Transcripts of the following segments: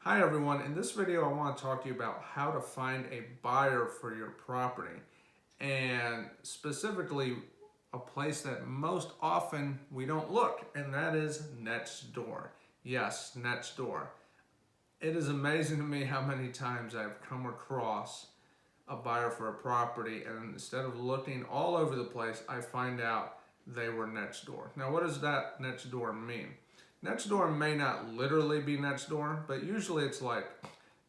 Hi everyone, in this video I want to talk to you about how to find a buyer for your property, and specifically a place that most often we don't look, and that is next door. Yes, next door. It is amazing to me how many times I've come across a buyer for a property, and instead of looking all over the place, I find out they were next door. Now, what does that next door mean? Next door may not literally be next door, but usually it's like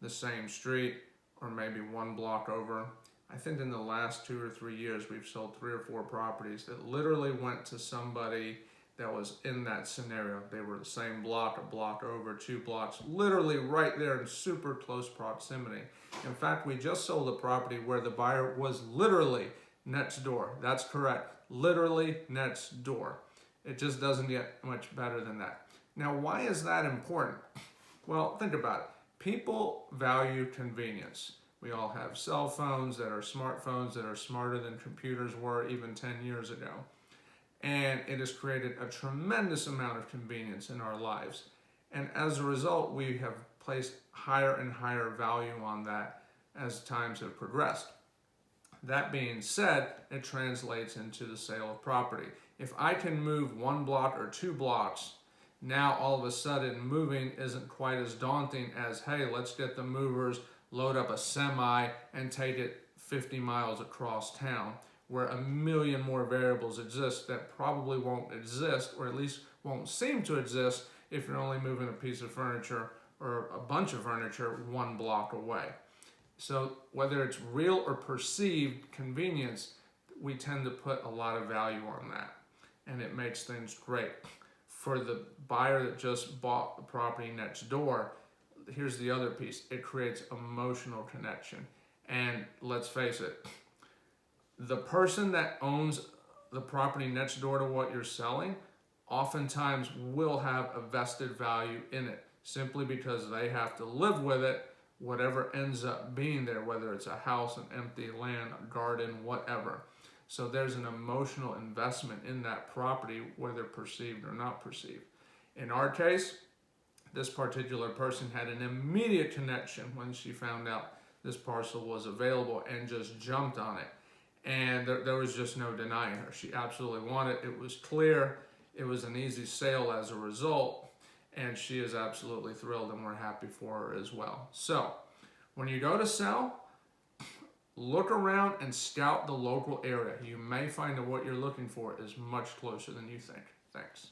the same street or maybe one block over. I think in the last 2 or 3 years, we've sold 3 or 4 properties that literally went to somebody that was in that scenario. They were the same block, a block over, 2 blocks, literally right there in super close proximity. In fact, we just sold a property where the buyer was literally next door. That's correct, literally next door. It just doesn't get much better than that. Now, why is that important? Well, think about it. People value convenience. We all have cell phones that are smartphones that are smarter than computers were even 10 years ago. And it has created a tremendous amount of convenience in our lives. And as a result, we have placed higher and higher value on that as times have progressed. That being said, it translates into the sale of property. If I can move 1 block or 2 blocks, now all of a sudden moving isn't quite as daunting as, hey, let's get the movers, load up a semi and take it 50 miles across town, where a million more variables exist that probably won't exist, or at least won't seem to exist, if you're only moving a piece of furniture or a bunch of furniture 1 block away. So whether it's real or perceived convenience, we tend to put a lot of value on that, and it makes things great. For the buyer that just bought the property next door, here's the other piece. It creates emotional connection. And let's face it, the person that owns the property next door to what you're selling oftentimes will have a vested value in it, simply because they have to live with it, whatever ends up being there, whether it's a house, an empty land, a garden, whatever. So there's an emotional investment in that property, whether perceived or not perceived. In our case, this particular person had an immediate connection when she found out this parcel was available and just jumped on it. And there was just no denying her. She absolutely wanted it. It was clear. It was an easy sale as a result. And she is absolutely thrilled, and we're happy for her as well. So when you go to sell, look around and scout the local area. You may find that what you're looking for is much closer than you think. Thanks.